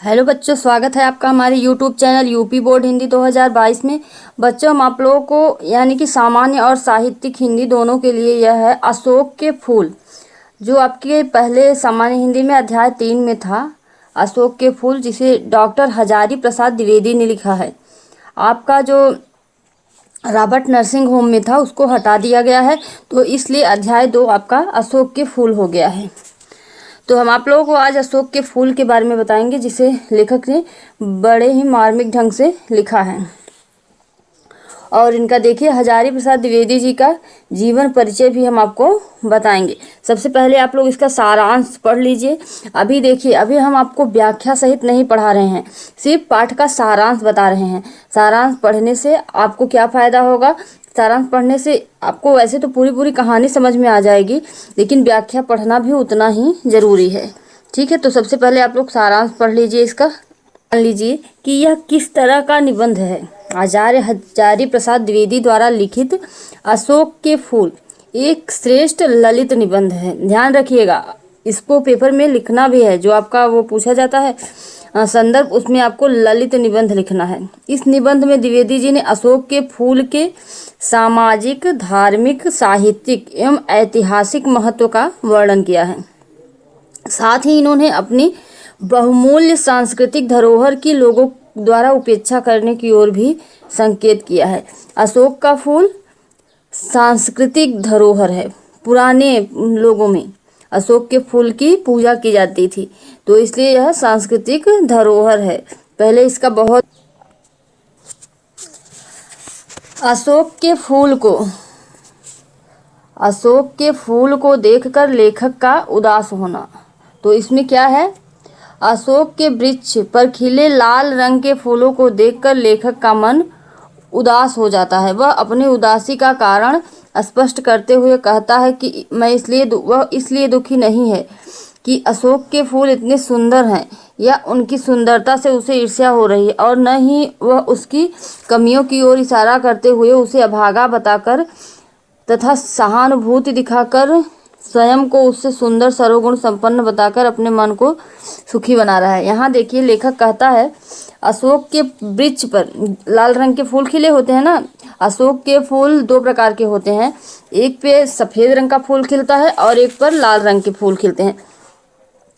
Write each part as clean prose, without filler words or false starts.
Hello बच्चों, स्वागत है आपका हमारे YouTube channel UP board Hindi 2022 में। बच्चों, हम आप लोगों को यानी कि सामान्य और साहित्यिक हिंदी दोनों के लिए यह है अशोक के फूल, जो आपके पहले सामान्य हिंदी में अध्याय 3 में था। अशोक के फूल, जिसे डॉक्टर हजारी प्रसाद द्विवेदी ने लिखा है। आपका जो रॉबर्ट नर्सिंग होम में था उसको हटा दिया गया है, तो इसलिए अध्याय 2 आपका अशोक के फूल हो गया है। तो हम आप लोगों को आज अशोक के फूल के बारे में बताएंगे, जिसे लेखक ने बड़े ही मार्मिक ढंग से लिखा है। और इनका देखिए, हजारी प्रसाद द्विवेदी जी का जीवन परिचय भी हम आपको बताएंगे। सबसे पहले आप लोग इसका सारांश पढ़ लीजिए। अभी देखिए, अभी हम आपको व्याख्या सहित नहीं पढ़ा रहे हैं, सिर्फ पाठ का सारांश बता रहे हैं। सारांश पढ़ने से आपको क्या फ़ायदा होगा? सारांश पढ़ने से आपको वैसे तो पूरी कहानी समझ में आ जाएगी, लेकिन व्याख्या पढ़ना भी उतना ही ज़रूरी है। ठीक है, तो सबसे पहले आप लोग सारांश पढ़ लीजिए इसका। मान लीजिए कि यह किस तरह का निबंध है। आचार्य हजारी प्रसाद द्विवेदी द्वारा लिखित अशोक के फूल एक श्रेष्ठ ललित निबंध है। ध्यान रखिएगा, इसको पेपर में लिखना भी है, जो आपका वो पूछा जाता है संदर्भ, उसमें आपको ललित निबंध लिखना है। इस निबंध में द्विवेदी जी ने अशोक के फूल के सामाजिक, धार्मिक, साहित्यिक एवं ऐतिहासिक महत्व का वर्णन किया है। साथ ही इन्होंने अपनी बहुमूल्य सांस्कृतिक धरोहर की लोगों द्वारा उपेक्षा करने की ओर भी संकेत किया है। अशोक का फूल सांस्कृतिक धरोहर है। पुराने लोगों में अशोक के फूल की पूजा की जाती थी, तो इसलिए यह सांस्कृतिक धरोहर है। पहले इसका बहुत अशोक के फूल को देखकर लेखक का उदास होना। तो इसमें क्या है? अशोक के वृक्ष पर खिले लाल रंग के फूलों को देखकर लेखक का मन उदास हो जाता है। वह अपनी उदासी का कारण स्पष्ट करते हुए कहता है कि वह इसलिए दुखी नहीं है कि अशोक के फूल इतने सुंदर हैं या उनकी सुंदरता से उसे ईर्ष्या हो रही है, और न ही वह उसकी कमियों की ओर इशारा करते हुए उसे अभागा बताकर तथा सहानुभूति दिखाकर स्वयं को उससे सुंदर सर्वगुण संपन्न बताकर अपने मन को सुखी बना रहा है। यहाँ देखिए, लेखक कहता है अशोक के वृक्ष पर लाल रंग के फूल खिले होते हैं ना। अशोक के फूल दो प्रकार के होते हैं, एक पे सफ़ेद रंग का फूल खिलता है और एक पर लाल रंग के फूल खिलते हैं।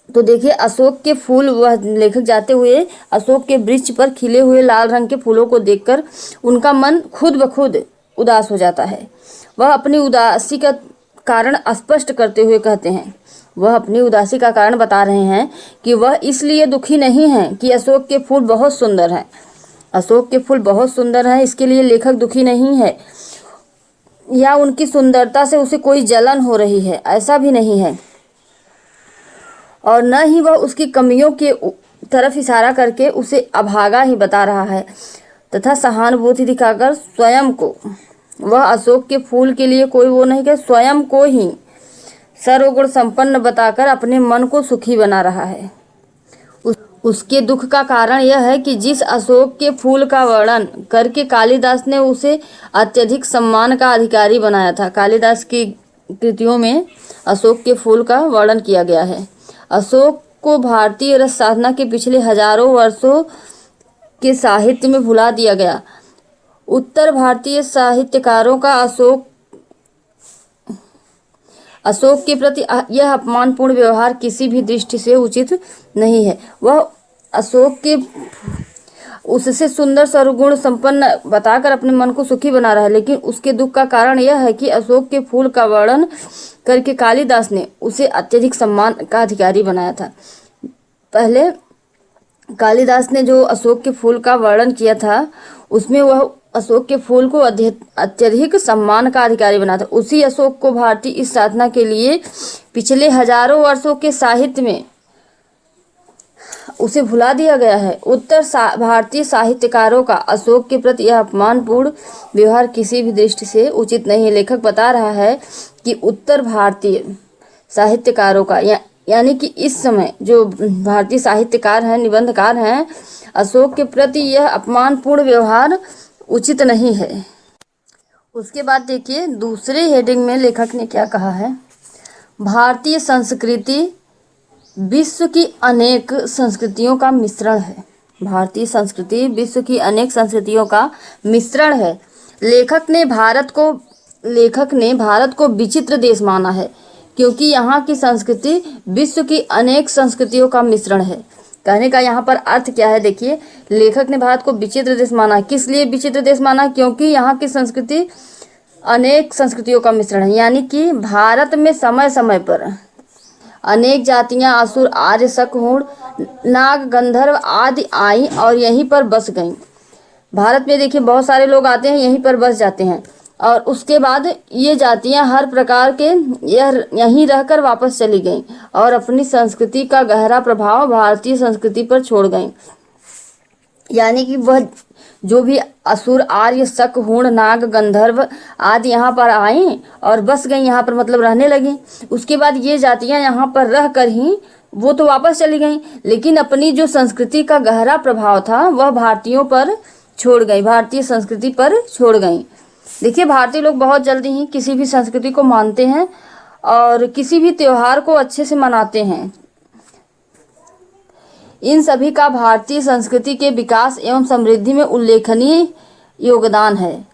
तो देखिए, अशोक के फूल, वह लेखक जाते हुए अशोक के वृक्ष पर खिले हुए लाल रंग के फूलों को देखकर उनका मन खुद ब खुद उदास हो जाता है। वह अपनी उदासी का कारण स्पष्ट करते हुए कहते हैं, वह अपनी उदासी का कारण बता रहे हैं कि वह इसलिए दुखी नहीं हैं कि अशोक के फूल बहुत सुंदर हैं। अशोक के फूल बहुत सुंदर हैं, इसके लिए लेखक दुखी नहीं है, या उनकी सुंदरता से उसे कोई जलन हो रही है, ऐसा भी नहीं है। और न ही वह उसकी कमियों के तरफ इशारा करके उसे अभागा ही बता रहा है, तथा सहानुभूति दिखाकर स्वयं को, वह अशोक के फूल के लिए कोई वो नहीं, कि स्वयं को ही सर्वगुण संपन्न बताकर अपने मन को सुखी बना रहा है। उसके दुख का कारण यह है कि जिस अशोक के फूल का वर्णन करके कालिदास ने उसे अत्यधिक सम्मान का अधिकारी बनाया था। कालिदास की कृतियों में अशोक के फूल का वर्णन किया गया है। अशोक को भारतीय रस साधना के पिछले हजारों वर्षों के साहित्य में भुला दिया गया। उत्तर भारतीय साहित्यकारों का अशोक के प्रति यह अपमानपूर्ण व्यवहार किसी भी दृष्टि से उचित नहीं है। वह अशोक के उससे सुंदर सर्वगुण संपन्न बताकर अपने मन को सुखी बना रहा है, लेकिन उसके दुख का कारण यह है कि अशोक के फूल का वर्णन करके कालिदास ने उसे अत्यधिक सम्मान का अधिकारी बनाया था। पहले कालिदास ने जो अशोक के फूल का वर्णन किया था, उसमें वह अशोक के फूल को अत्यधिक सम्मान का अधिकारी बना था। उसी अशोक को भारतीय इस साधना के लिए पिछले हजारों वर्षों के साहित्य में उसे भुला दिया गया है। भारतीय साहित्यकारों का अशोक के प्रति यह अपमानपूर्ण व्यवहार किसी भी दृष्टि से उचित नहीं है। लेखक बता रहा है कि उत्तर भारतीय साहित्यकारों का यानी कि इस समय जो भारतीय साहित्यकार हैं, निबंधकार हैं, अशोक के प्रति यह अपमानपूर्ण व्यवहार उचित नहीं है। उसके बाद देखिए, दूसरे हेडिंग में लेखक ने क्या कहा है। भारतीय संस्कृति विश्व की अनेक संस्कृतियों का मिश्रण है। भारतीय संस्कृति विश्व की अनेक संस्कृतियों का मिश्रण है। लेखक ने भारत को विचित्र देश माना है, क्योंकि यहाँ की संस्कृति विश्व की अनेक संस्कृतियों का मिश्रण है। कहने का यहाँ पर अर्थ क्या है, देखिए, लेखक ने भारत को विचित्र देश माना है। किस लिए विचित्र देश माना? क्योंकि यहाँ की संस्कृति अनेक संस्कृतियों का मिश्रण है। यानी कि भारत में समय समय पर अनेक जातियां, असुर, आर्य, शक, हूण, नाग, गंधर्व आदि आई और यहीं पर बस गईं। भारत में देखिए बहुत सारे लोग आते हैं, यहीं पर बस जाते हैं, और उसके बाद ये जातियां हर प्रकार के यहीं रहकर वापस चली गईं और अपनी संस्कृति का गहरा प्रभाव भारतीय संस्कृति पर छोड़ गईं। यानी कि वह जो भी असुर, आर्य, शक, हूण, नाग, गंधर्व आदि यहाँ पर आई और बस गई, यहाँ पर मतलब रहने लगी। उसके बाद ये जातियाँ यहाँ पर रह कर ही वो तो वापस चली गईं, लेकिन अपनी जो संस्कृति का गहरा प्रभाव था वह भारतीयों पर छोड़ गई, भारतीय संस्कृति पर छोड़ गई। देखिए, भारतीय लोग बहुत जल्दी ही किसी भी संस्कृति को मानते हैं और किसी भी त्योहार को अच्छे से मनाते हैं। इन सभी का भारतीय संस्कृति के विकास एवं समृद्धि में उल्लेखनीय योगदान है।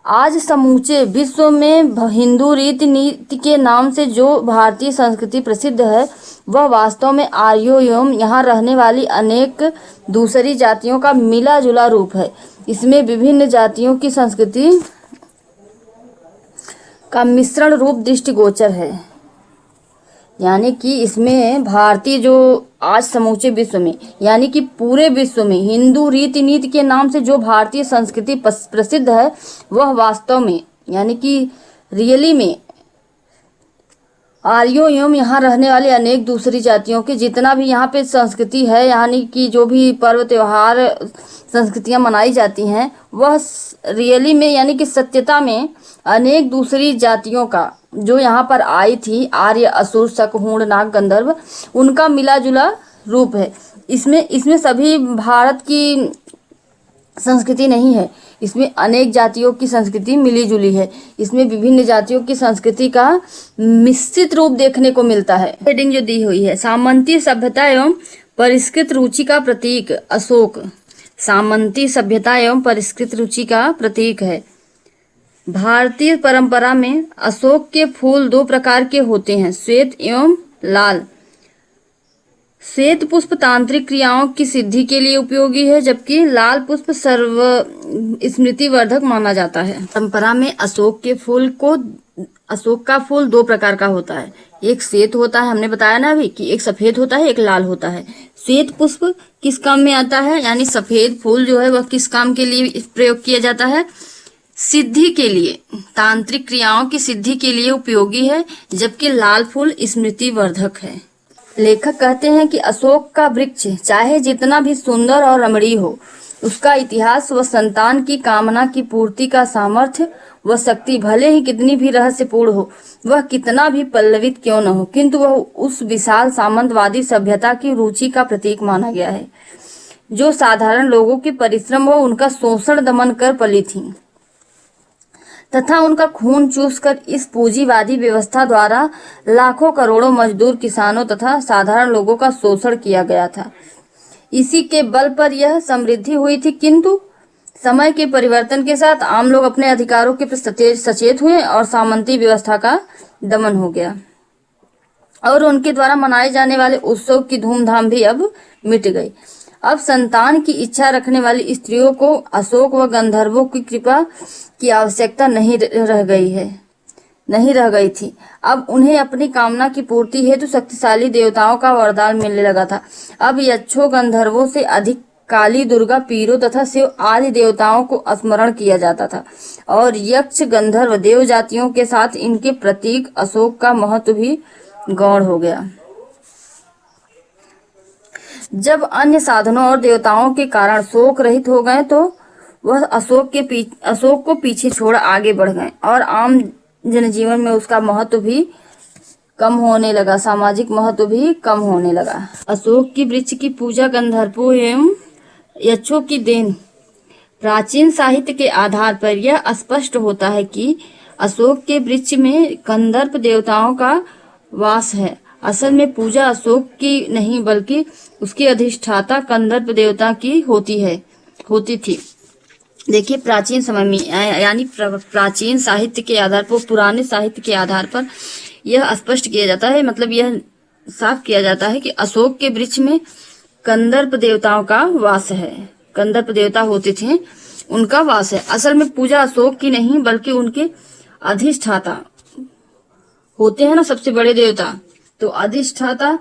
आज समूचे विश्व में हिंदू रीति नीति के नाम से जो भारतीय संस्कृति प्रसिद्ध है, वह वास्तव में आर्यों एवं यहाँ रहने वाली अनेक दूसरी जातियों का मिला जुला रूप है। इसमें विभिन्न जातियों की संस्कृति का मिश्रण रूप दृष्टिगोचर है। यानी कि इसमें भारतीय जो आज समूचे विश्व में, यानी कि पूरे विश्व में हिंदू रीति नीति के नाम से जो भारतीय संस्कृति प्रसिद्ध है, वह वास्तव में यानी कि रियली में आर्यों एवं यहाँ रहने वाले अनेक दूसरी जातियों के जितना भी यहाँ पे संस्कृति है, यानी कि जो भी पर्व त्योहार संस्कृतियाँ मनाई जाती हैं, वह रियली में यानी कि सत्यता में अनेक दूसरी जातियों का जो यहाँ पर आई थी, आर्य, असुर, शक, हूण, नाग, गंधर्व, उनका मिला जुला रूप है। इसमें सभी भारत की संस्कृति नहीं है, इसमें अनेक जातियों की संस्कृति मिली जुली है। इसमें विभिन्न जातियों की संस्कृति का मिश्रित रूप देखने को मिलता है। हेडिंग जो दी हुई है, सामंती सभ्यता एवं परिष्कृत रुचि का प्रतीक अशोक। सामंती सभ्यता एवं परिष्कृत रुचि का प्रतीक है। भारतीय परंपरा में अशोक के फूल दो प्रकार के होते हैं, श्वेत एवं लाल। श्वेत पुष्प तांत्रिक क्रियाओं की सिद्धि के लिए उपयोगी है, जबकि लाल पुष्प सर्व स्मृति वर्धक माना जाता है। परंपरा में अशोक का फूल दो प्रकार का होता है, एक श्वेत होता है, हमने बताया ना अभी कि एक सफेद होता है, एक लाल होता है। श्वेत पुष्प किस काम में आता है, यानी सफेद फूल जो है वह किस काम के लिए प्रयोग किया जाता है, सिद्धि के लिए, तांत्रिक क्रियाओं की सिद्धि के लिए उपयोगी है, जबकि लाल फूल स्मृति वर्धक है। लेखक कहते हैं कि अशोक का वृक्ष चाहे जितना भी सुंदर और रमणीय हो, उसका इतिहास व संतान की कामना की पूर्ति का सामर्थ्य व शक्ति भले ही कितनी भी रहस्यपूर्ण हो, वह कितना भी पल्लवित क्यों न हो, किंतु वह उस विशाल सामंतवादी सभ्यता की रुचि का प्रतीक माना गया है, जो साधारण लोगों के परिश्रम व उनका शोषण दमन कर पली थी तथा उनका खून चूसकर इस पूंजीवादी व्यवस्था द्वारा लाखों करोड़ों मजदूर, किसानों तथा साधारण लोगों का शोषण किया गया था। इसी के बल पर यह समृद्धि हुई थी, किंतु समय के परिवर्तन के साथ आम लोग अपने अधिकारों के प्रति सचेत हुए और सामंती व्यवस्था का दमन हो गया और उनके द्वारा मनाए जाने वाले उत्सव की धूमधाम भी अब मिट गई। अब संतान की इच्छा रखने वाली स्त्रियों को अशोक व गंधर्वों की कृपा की आवश्यकता नहीं रह गई थी। अब उन्हें अपनी कामना की पूर्ति हेतु शक्तिशाली देवताओं का वरदान मिलने लगा था। अब यक्षों, गंधर्वों से अधिक काली, दुर्गा, पीरों तथा शिव आदि देवताओं को स्मरण किया जाता था और यक्ष, गंधर्व देव जातियों के साथ इनके प्रतीक अशोक का महत्व भी गौण हो गया। जब अन्य साधनों और देवताओं के कारण शोक रहित हो गए, तो वह अशोक को पीछे छोड़ आगे बढ़ गए और आम जनजीवन में उसका महत्व भी कम होने लगा, सामाजिक महत्व भी कम होने लगा। अशोक की वृक्ष की पूजा गंधर्वों एवं यक्षों की देन। प्राचीन साहित्य के आधार पर यह स्पष्ट होता है कि अशोक के वृक्ष में गंधर्व देवताओं का वास है। असल में पूजा अशोक की नहीं बल्कि उसके अधिष्ठाता कंदर्प देवता की होती थी। देखिए प्राचीन समय में यानी प्राचीन साहित्य के आधार पर, पुराने साहित्य के आधार पर यह स्पष्ट किया जाता है, मतलब यह साफ किया जाता है कि अशोक के वृक्ष में कंदर्प देवताओं का वास है। कंदर्प देवता होते थे, उनका वास है। असल में पूजा अशोक की नहीं बल्कि उनके अधिष्ठाता होते हैं ना, सबसे बड़े देवता, तो अधिष्ठाता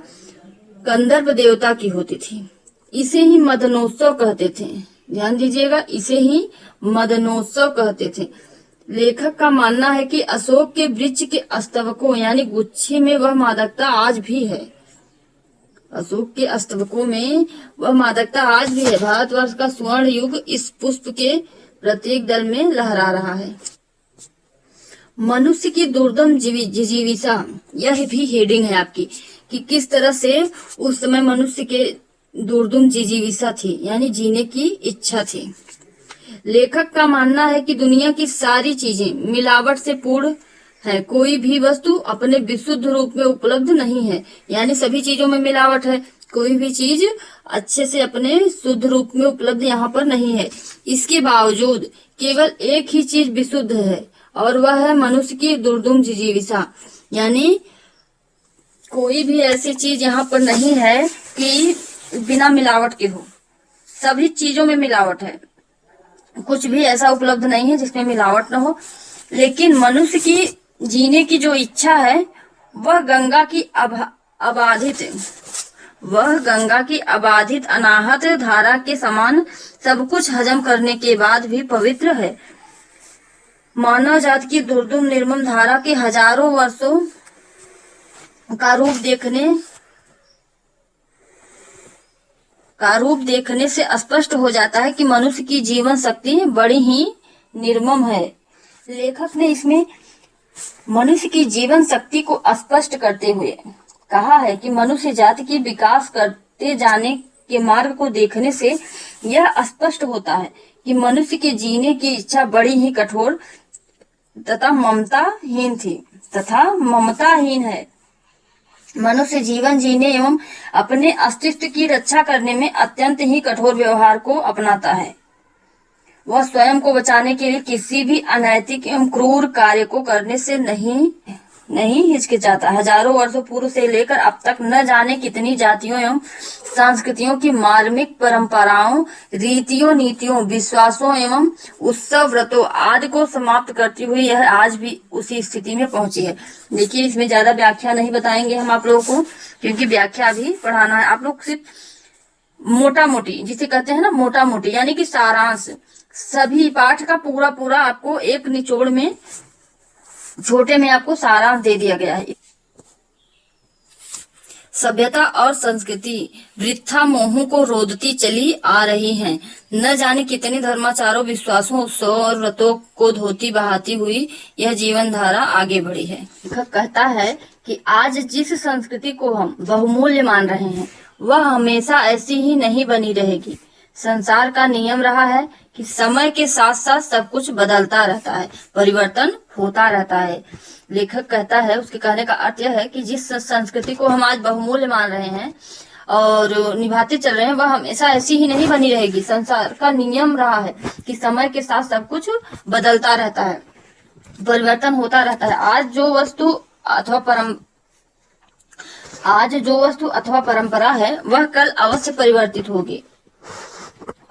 कंदर्प देवता की होती थी। इसे ही मदनोत्सव कहते थे। ध्यान दीजिएगा, इसे ही मदनोत्सव कहते थे। लेखक का मानना है कि अशोक के वृक्ष के स्तवकों यानी गुच्छे में वह मादकता आज भी है। अशोक के स्तवकों में वह मादकता आज भी है। भारतवर्ष का स्वर्ण युग इस पुष्प के प्रत्येक दल में लहरा रहा है। मनुष्य की दुर्दम जिजीविसा, यह भी हेडिंग है आपकी, कि किस तरह से उस समय मनुष्य के दुर्दम जिजीविसा थी, यानी जीने की इच्छा थी। लेखक का मानना है कि दुनिया की सारी चीजें मिलावट से पूर्ण है। कोई भी वस्तु अपने विशुद्ध रूप में उपलब्ध नहीं है, यानी सभी चीजों में मिलावट है। कोई भी चीज अच्छे से अपने शुद्ध रूप में उपलब्ध यहाँ पर नहीं है। इसके बावजूद केवल एक ही चीज विशुद्ध है और वह है मनुष्य की दुर्दम जिजीविसा, यानी कोई भी ऐसी चीज यहाँ पर नहीं है कि बिना मिलावट के हो। सभी चीजों में मिलावट है, कुछ भी ऐसा उपलब्ध नहीं है जिसमें मिलावट न हो। लेकिन मनुष्य की जीने की जो इच्छा है वह गंगा की अबाधित अनाहत धारा के समान सब कुछ हजम करने के बाद भी पवित्र है। मानव जात की दुर्दम निर्मम धारा के हजारों वर्षों का रूप देखने से स्पष्ट हो जाता है कि मनुष्य की जीवन शक्ति बड़ी ही निर्मम है। लेखक ने इसमें मनुष्य की जीवन शक्ति को स्पष्ट करते हुए कहा है कि मनुष्य जाति की विकास करते जाने के मार्ग को देखने से यह स्पष्ट होता है कि मनुष्य के जीने की इच्छा बड़ी ही कठोर तथा ममताहीन है। मनुष्य जीवन जीने एवं अपने अस्तित्व की रक्षा करने में अत्यंत ही कठोर व्यवहार को अपनाता है। वह स्वयं को बचाने के लिए किसी भी अनैतिक एवं क्रूर कार्य को करने से नहीं हिचकिचाता। हजारों वर्षों पूर्व से लेकर अब तक न जाने कितनी जातियों एवं संस्कृतियों की मार्मिक परंपराओं, रीतियों, नीतियों, विश्वासों एवं उत्सव व्रतों आदि को समाप्त करती हुई यह आज भी उसी स्थिति में पहुंची है। देखिए, इसमें ज्यादा व्याख्या नहीं बताएंगे हम आप लोगों को, क्योंकि व्याख्या भी पढ़ाना है। आप लोग सिर्फ मोटा मोटी, जिसे कहते हैं ना मोटा मोटी, यानी कि सारांश, सभी पाठ का पूरा आपको एक निचोड़ में, छोटे में आपको सारांश दे दिया गया है। सभ्यता और संस्कृति वृथा मोहों को रोदती चली आ रही हैं। न जाने कितने धर्माचारों, विश्वासों, उत्सवों और व्रतों को धोती बहाती हुई यह जीवन धारा आगे बढ़ी है। लेखक कहता है कि आज जिस संस्कृति को हम बहुमूल्य मान रहे हैं वह हमेशा ऐसी ही नहीं बनी रहेगी। संसार का नियम रहा है कि समय के साथ साथ सब कुछ बदलता रहता है, परिवर्तन होता रहता है। लेखक कहता है, उसके कहने का अर्थ यह है कि जिस संस्कृति को हम आज बहुमूल्य मान रहे हैं और निभाते चल रहे हैं वह हमेशा ऐसी ही नहीं बनी रहेगी। संसार का नियम रहा है कि समय के साथ सब कुछ बदलता रहता है, परिवर्तन होता रहता है। आज जो वस्तु अथवा परंपरा है वह कल अवश्य परिवर्तित होगी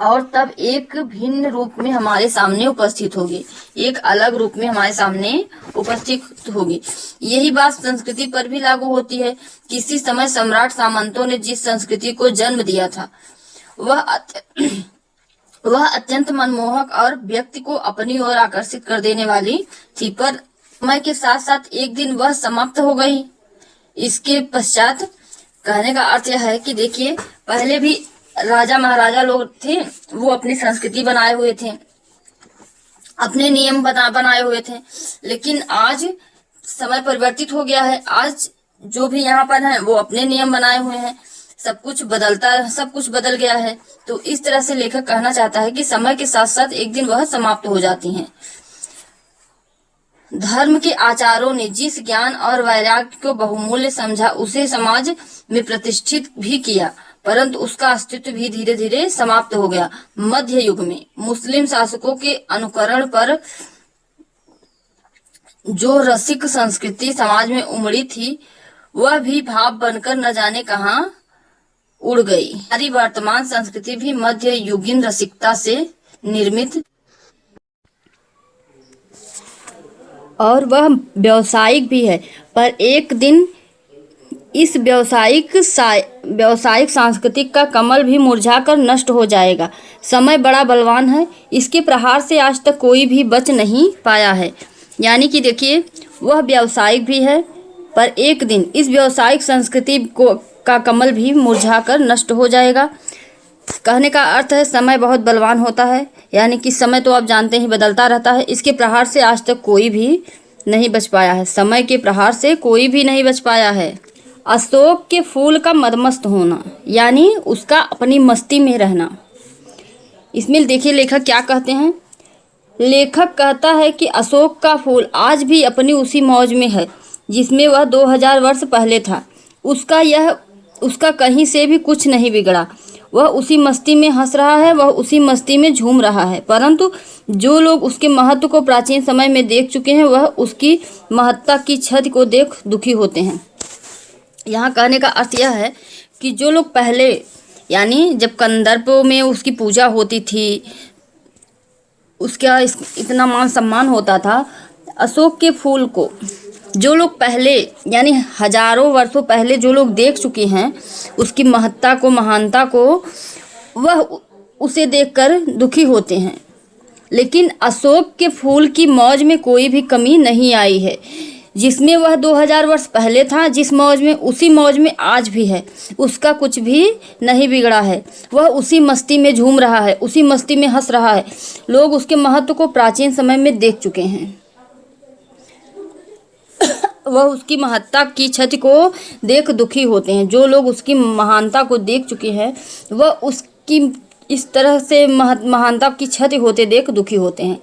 और तब एक भिन्न रूप में हमारे सामने उपस्थित होगी, एक अलग रूप में हमारे सामने उपस्थित होगी। यही बात संस्कृति पर भी लागू होती है। किसी समय सम्राट सामंतों ने जिस संस्कृति को जन्म दिया था वह अत्यंत मनमोहक और व्यक्ति को अपनी ओर आकर्षित कर देने वाली थी, पर समय के साथ साथ एक दिन वह समाप्त हो गई। इसके पश्चात कहने का अर्थ यह है कि देखिए, पहले भी राजा महाराजा लोग थे, वो अपनी संस्कृति बनाए हुए थे, अपने नियम बनाए हुए थे, लेकिन आज समय परिवर्तित हो गया है। आज जो भी यहाँ पर है वो अपने नियम बनाए हुए हैं, सब कुछ बदल गया है। तो इस तरह से लेखक कहना चाहता है कि समय के साथ साथ एक दिन वह समाप्त हो जाती हैं। धर्म के आचारों ने जिस ज्ञान और वैराग्य को बहुमूल्य समझा उसे समाज में प्रतिष्ठित भी किया, परंतु उसका अस्तित्व भी धीरे धीरे समाप्त हो गया। मध्य युग में मुस्लिम शासकों के अनुकरण पर जो रसिक संस्कृति समाज में उमड़ी थी वह भी भाव बनकर न जाने कहां उड़ गई। हमारी वर्तमान संस्कृति भी मध्य युगीन रसिकता से निर्मित और वह व्यावसायिक भी है, पर एक दिन इस व्यावसायिक सांस्कृतिक का कमल भी मुरझाकर नष्ट हो जाएगा। समय बड़ा बलवान है, इसके प्रहार से आज तक कोई भी बच नहीं पाया है। यानी कि देखिए, वह व्यावसायिक भी है, पर एक दिन इस व्यावसायिक संस्कृति का कमल भी मुरझाकर नष्ट हो जाएगा। कहने का अर्थ है समय बहुत बलवान होता है, यानी कि समय तो आप जानते ही बदलता रहता है। इसके प्रहार से आज तक कोई भी नहीं बच पाया है, समय के प्रहार से कोई भी नहीं बच पाया है। अशोक के फूल का मदमस्त होना, यानी उसका अपनी मस्ती में रहना। इसमें देखिए लेखक क्या कहते हैं। लेखक कहता है कि अशोक का फूल आज भी अपनी उसी मौज में है जिसमें वह 2000 वर्ष पहले था। उसका कहीं से भी कुछ नहीं बिगड़ा। वह उसी मस्ती में हंस रहा है, वह उसी मस्ती में झूम रहा है। परंतु जो लोग उसके महत्व को प्राचीन समय में देख चुके हैं वह उसकी महत्ता की क्षति को देख दुखी होते हैं। यहाँ कहने का अर्थ यह है कि जो लोग पहले, यानी जब कंदर्प में उसकी पूजा होती थी, उसका इतना मान सम्मान होता था, अशोक के फूल को जो लोग पहले, यानी हजारों वर्षों पहले जो लोग देख चुके हैं उसकी महत्ता को, महानता को, वह उसे देखकर दुखी होते हैं। लेकिन अशोक के फूल की मौज में कोई भी कमी नहीं आई है। जिसमें वह 2000 वर्ष पहले था, जिस मौज में, उसी मौज में आज भी है। उसका कुछ भी नहीं बिगड़ा है। वह उसी मस्ती में झूम रहा है, उसी मस्ती में हंस रहा है। लोग उसके महत्व को प्राचीन समय में देख चुके हैं। वह उसकी महत्ता की क्षति को देख दुखी होते हैं। जो लोग उसकी महानता को देख चुके हैं वह उसकी इस तरह से महानता की क्षति होते देख दुखी होते हैं।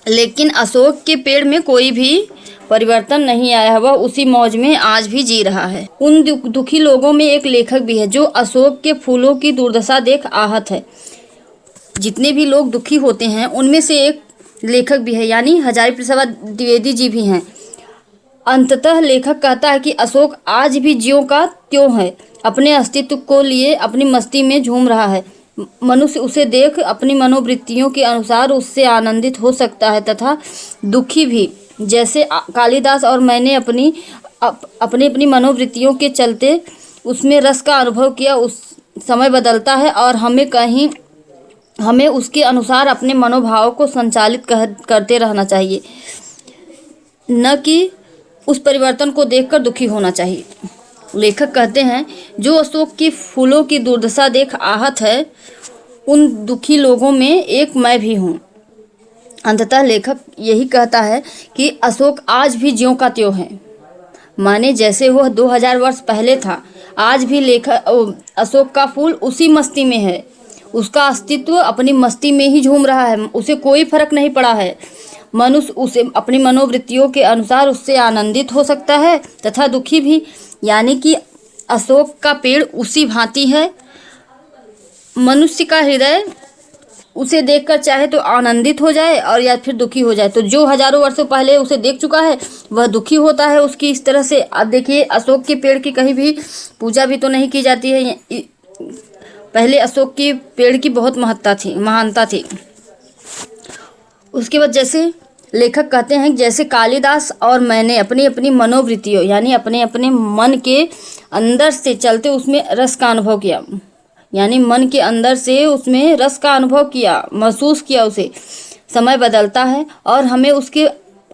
लेकिन अशोक के पेड़ में कोई भी परिवर्तन नहीं आया है, वह उसी मौज में आज भी जी रहा है। उन दुखी लोगों में एक लेखक भी है जो अशोक के फूलों की दुर्दशा देख आहत है। जितने भी लोग दुखी होते हैं उनमें से एक लेखक भी है, यानी हजारी प्रसाद द्विवेदी जी भी हैं। अंततः लेखक कहता है कि अशोक आज भी ज्यों का त्यों है, अपने अस्तित्व को लिए अपनी मस्ती में झूम रहा है। मनुष्य उसे देख अपनी मनोवृत्तियों के अनुसार उससे आनंदित हो सकता है तथा दुखी भी। जैसे कालिदास और मैंने अपनी मनोवृत्तियों के चलते उसमें रस का अनुभव किया। उस समय बदलता है और हमें उसके अनुसार अपने मनोभाव को संचालित करते रहना चाहिए, न कि उस परिवर्तन को देखकर दुखी होना चाहिए। लेखक कहते हैं जो अशोक की फूलों की दुर्दशा देख आहत है, उन दुखी लोगों में एक मैं भी हूँ। अंततः लेखक यही कहता है कि अशोक आज भी ज्यों का त्यों है, माने जैसे वह 2000 वर्ष पहले था। आज भी अशोक का फूल उसी मस्ती में है। उसका अस्तित्व अपनी मस्ती में ही झूम रहा है, उसे कोई फर्क नहीं पड़ा है। मनुष्य उसे अपनी मनोवृत्तियों के अनुसार उससे आनंदित हो सकता है तथा दुखी भी। यानी कि अशोक का पेड़ उसी भांति है। मनुष्य का हृदय उसे देखकर चाहे तो आनंदित हो जाए और या फिर दुखी हो जाए। तो जो हजारों वर्षों पहले उसे देख चुका है वह दुखी होता है उसकी इस तरह से। अब देखिए, अशोक के पेड़ की कहीं भी पूजा भी तो नहीं की जाती है। पहले अशोक के पेड़ की बहुत महानता थी। उसके बाद जैसे लेखक कहते हैं, जैसे कालिदास और मैंने अपनी मनोवृत्तियों, यानी अपने मन के अंदर से चलते उसमें रस का अनुभव किया, यानी मन के अंदर से उसमें रस का अनुभव किया, महसूस किया उसे। समय बदलता है और हमें उसके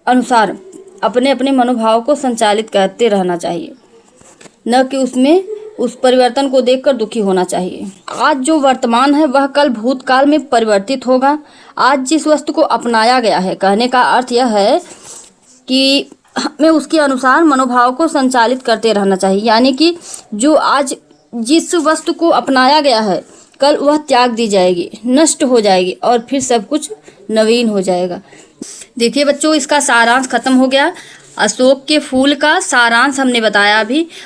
अनुसार अपने मनोभाव को संचालित करते रहना चाहिए, न कि उसमें उस परिवर्तन को देखकर दुखी होना चाहिए। आज जो वर्तमान है वह कल भूतकाल में परिवर्तित होगा। आज जिस वस्तु को अपनाया गया है, कहने का अर्थ यह है कि हमें उसके अनुसार मनोभाव को संचालित करते रहना चाहिए। यानी कि जो आज जिस वस्तु को अपनाया गया है कल वह त्याग दी जाएगी, नष्ट हो जाएगी और फिर सब कुछ नवीन हो जाएगा। देखिए बच्चों, इसका सारांश खत्म हो गया। अशोक के फूल का सारांश हमने बताया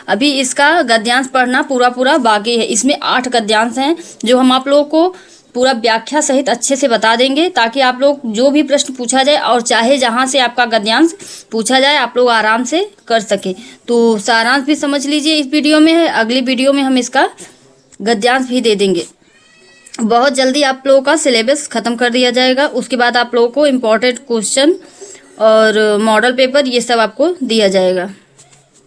अभी इसका गद्यांश पढ़ना पूरा बाकी है। इसमें 8 गद्यांश हैं जो हम आप लोगों को पूरा व्याख्या सहित अच्छे से बता देंगे, ताकि आप लोग जो भी प्रश्न पूछा जाए और चाहे जहाँ से आपका गद्यांश पूछा जाए आप लोग आराम से कर सके। तो सारांश भी समझ लीजिए इस वीडियो में है, अगली वीडियो में हम इसका गद्यांश भी दे देंगे। बहुत जल्दी आप लोगों का सिलेबस ख़त्म कर दिया जाएगा। उसके बाद आप लोगों को इम्पोर्टेंट क्वेश्चन और मॉडल पेपर ये सब आपको दिया जाएगा।